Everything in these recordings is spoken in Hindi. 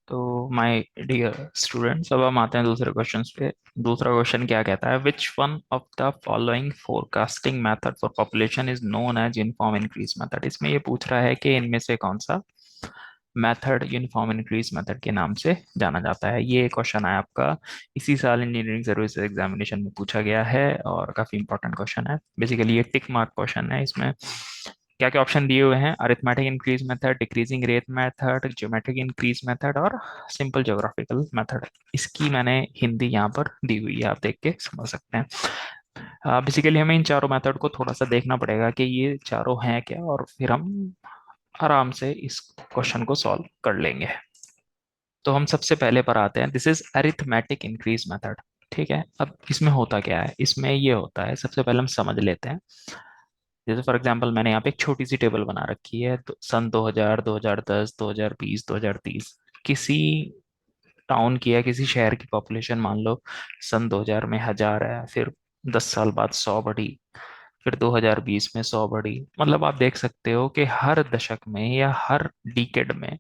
तो माय डियर स्टूडेंट्स, अब हम आते हैं दूसरे क्वेश्चन पे। दूसरा क्वेश्चन क्या कहता है? Which one of the following forecasting method for population is known as uniform increase method. इसमें ये पूछ रहा है कि इनमें से कौन सा मेथड यूनिफॉर्म इंक्रीज मेथड के नाम से जाना जाता है। ये क्वेश्चन है आपका इसी साल इंजीनियरिंग सर्विस एग्जामिनेशन में पूछा गया है और काफी इंपॉर्टेंट क्वेश्चन है। बेसिकली ये टिक मार्क क्वेश्चन है। इसमें क्या क्या ऑप्शन दिए हुए हैं? Arithmetic increase method, decreasing rate method, geometric increase method और सिंपल ज्योग्राफिकल मेथड। इसकी मैंने हिंदी यहाँ पर दी हुई है, आप देख के समझ सकते हैं। बेसिकली हमें इन चारों मेथड को थोड़ा सा देखना पड़ेगा कि ये चारों हैं क्या, और फिर हम आराम से इस क्वेश्चन को सॉल्व कर लेंगे। तो हम सबसे पहले पर आते हैं। This is arithmetic increase method. ठीक है, अब इसमें होता क्या है? इसमें ये होता है, सबसे पहले हम समझ लेते हैं। जैसे फॉर एग्जांपल मैंने यहाँ पे एक छोटी सी टेबल बना रखी है, तो सन 2000, 2010, 2020, 2030 किसी टाउन की या किसी शहर की पॉपुलेशन मान लो सन 2000 में 1000 है, फिर 10 साल बाद 100 बढ़ी, फिर 2020 में 100 बढ़ी। मतलब आप देख सकते हो कि हर दशक में या हर डिकेड में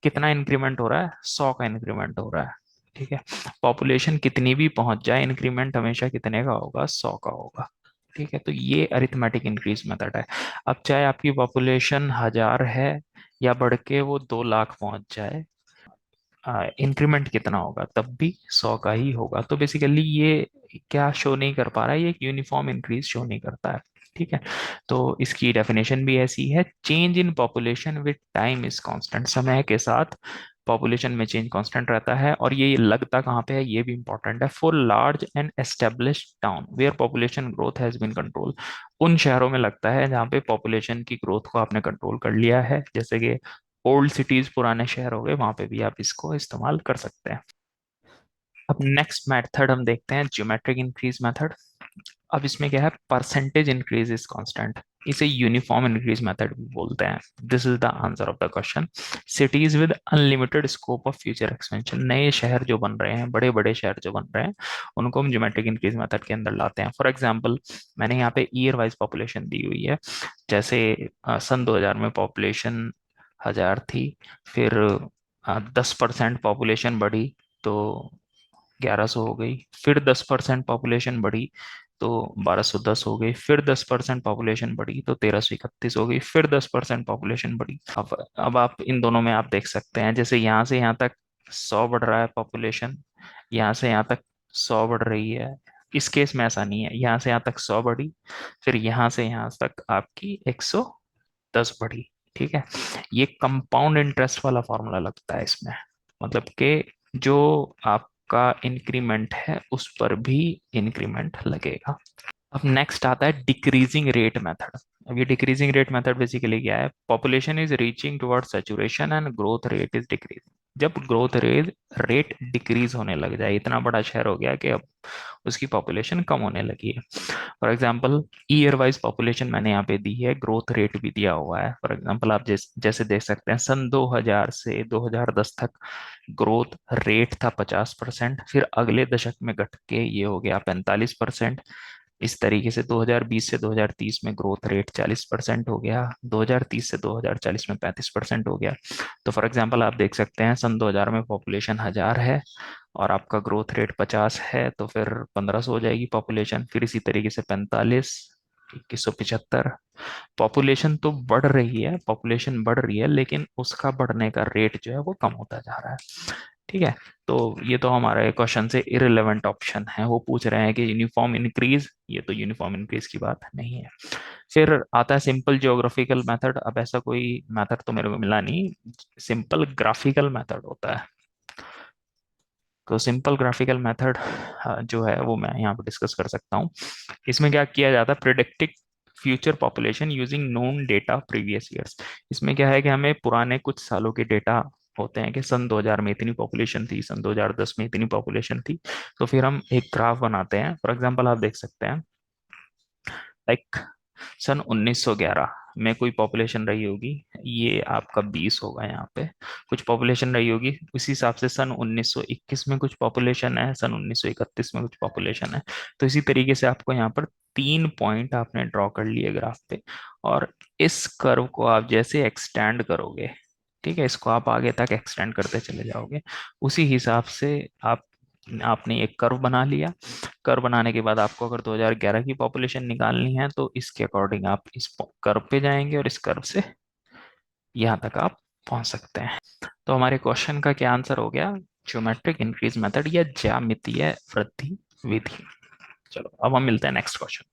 कितना इंक्रीमेंट हो रहा है? 100 का इंक्रीमेंट हो रहा है। ठीक है, पॉपुलेशन कितनी भी पहुंच जाए, इंक्रीमेंट हमेशा कितने का होगा? 100 का होगा। ठीक है, तो ये अरिथमेटिक इंक्रीज मेथड है। अब चाहे आपकी पॉपुलेशन 1000 है या बढ़ के वो 2 लाख पहुंच जाए, इंक्रीमेंट कितना होगा? तब भी 100 का ही होगा। तो बेसिकली ये क्या शो नहीं कर पा रहा है? ये एक यूनिफॉर्म इंक्रीज शो नहीं करता है। ठीक है, तो इसकी डेफिनेशन भी ऐसी है। Change in population with time is constant. समय के साथ पॉपुलेशन में चेंज कांस्टेंट रहता है। और ये लगता कहाँ पे है? ये भी इंपॉर्टेंट है। For large and established town where population growth has been control. उन शहरों में लगता है जहाँ पे पॉपुलेशन की ग्रोथ को आपने कंट्रोल कर लिया है, जैसे कि ओल्ड सिटीज, पुराने शहर हो गए, वहां पे भी आप इसको इस्तेमाल कर सकते हैं। अब नेक्स्ट मेथड हम देखते हैं, ज्योमेट्रिक इंक्रीज मेथड। अब इसमें क्या है? Percentage increase is constant. इसे यूनिफॉर्म इंक्रीज मेथड भी बोलते हैं। This is the answer of the question. Cities with unlimited scope of future expansion. नए शहर जो बन रहे हैं, बड़े बड़े शहर जो बन रहे हैं, उनको हम ज्योमेट्रिक इंक्रीज मेथड के अंदर लाते हैं। फॉर एग्जाम्पल मैंने यहाँ पे ईयर वाइज पॉपुलेशन दी हुई है। जैसे सन 2000 में पॉपुलेशन 1000 थी, फिर 10% पॉपुलेशन बढ़ी तो 1100 हो गई, फिर 10% पॉपुलेशन बढ़ी तो 1210 हो गई, फिर 10% पॉपुलेशन बढ़ी तो 1331 हो गई, फिर 10% पॉपुलेशन बढ़ी। अब आप इन दोनों में आप देख सकते हैं, जैसे यहाँ से यहाँ तक 100 बढ़ रहा है पॉपुलेशन, यहाँ से यहाँ तक 100 बढ़ रही है। इस केस में ऐसा नहीं है, यहाँ से यहाँ तक 100 बढ़ी, फिर यहाँ से यहाँ तक आपकी 110 बढ़ी। ठीक है, ये कंपाउंड इंटरेस्ट वाला फॉर्मूला लगता है इसमें। मतलब कि जो आपका इंक्रीमेंट है उस पर भी इंक्रीमेंट लगेगा। अब नेक्स्ट आता है डिक्रीजिंग रेट मेथड। अब ये डिक्रीजिंग रेट मेथड बेसिकली क्या है? Population is reaching toward saturation and growth rate is decreasing. जब ग्रोथ रेट रेट डिक्रीज होने लग जाए, इतना बड़ा शहर हो गया कि अब उसकी पॉपुलेशन कम होने लगी है। For example year wise population मैंने यहाँ पे दी है, ग्रोथ रेट भी दिया हुआ है। फॉर एग्जांपल आप जैसे देख सकते हैं, सन 2000 से 2010 तक ग्रोथ रेट था 50%, फिर अगले दशक में घट के ये हो गया 45%। इस तरीके से 2020 से 2030 में ग्रोथ रेट 40% हो गया, 2030 से 2040 में 35% हो गया। तो फॉर एग्जांपल आप देख सकते हैं, सन 2000 में पॉपुलेशन 1000 है और आपका ग्रोथ रेट 50 है, तो फिर 1500 हो जाएगी पॉपुलेशन। फिर इसी तरीके से 45, 2175। पॉपुलेशन तो बढ़ रही है, पॉपुलेशन बढ़ रही है, लेकिन उसका बढ़ने का रेट जो है वो कम होता जा रहा है। ठीक है, तो ये तो हमारे क्वेश्चन से इररिलेवेंट ऑप्शन है। वो पूछ रहे हैं कि यूनिफॉर्म इंक्रीज, ये तो यूनिफॉर्म इंक्रीज की बात नहीं है। फिर आता है सिंपल ज्योग्राफिकल मेथड। अब ऐसा कोई मेथड तो मेरे को मिला नहीं, सिंपल ग्राफिकल मेथड होता है। तो सिंपल ग्राफिकल मेथड जो है वो मैं यहाँ पर डिस्कस कर सकता हूँ। इसमें क्या किया जाता है? Predicting future population using known data previous years. इसमें क्या है कि हमें पुराने कुछ सालों के डेटा होते हैं कि सन 2000 में इतनी पॉपुलेशन थी, सन 2010 में इतनी पॉपुलेशन थी। तो फिर हम एक ग्राफ बनाते हैं। फॉर एग्जांपल आप देख सकते हैं, लाइक सन 1911 में कोई पॉपुलेशन रही होगी, ये आपका 20 होगा यहाँ पे। कुछ पॉपुलेशन रही होगी उसी हिसाब से सन 1921 में कुछ पॉपुलेशन है, सन 1931 में कुछ पॉपुलेशन है। तो इसी तरीके से आपको यहाँ पर 3 पॉइंट आपने ड्रॉ कर लिए ग्राफ पे, और इस कर्व को आप जैसे एक्सटेंड करोगे, ठीक है, इसको आप आगे तक एक्सटेंड करते चले जाओगे। उसी हिसाब से आप आपने एक कर्व बना लिया। कर्व बनाने के बाद आपको अगर 2011 की पॉपुलेशन निकालनी है तो इसके अकॉर्डिंग आप इस कर्व पे जाएंगे और इस कर्व से यहाँ तक आप पहुंच सकते हैं। तो हमारे क्वेश्चन का क्या आंसर हो गया? ज्योमेट्रिक इंक्रीज मेथड या ज्यामितीय वृद्धि विधि। चलो अब हम मिलते हैं नेक्स्ट क्वेश्चन।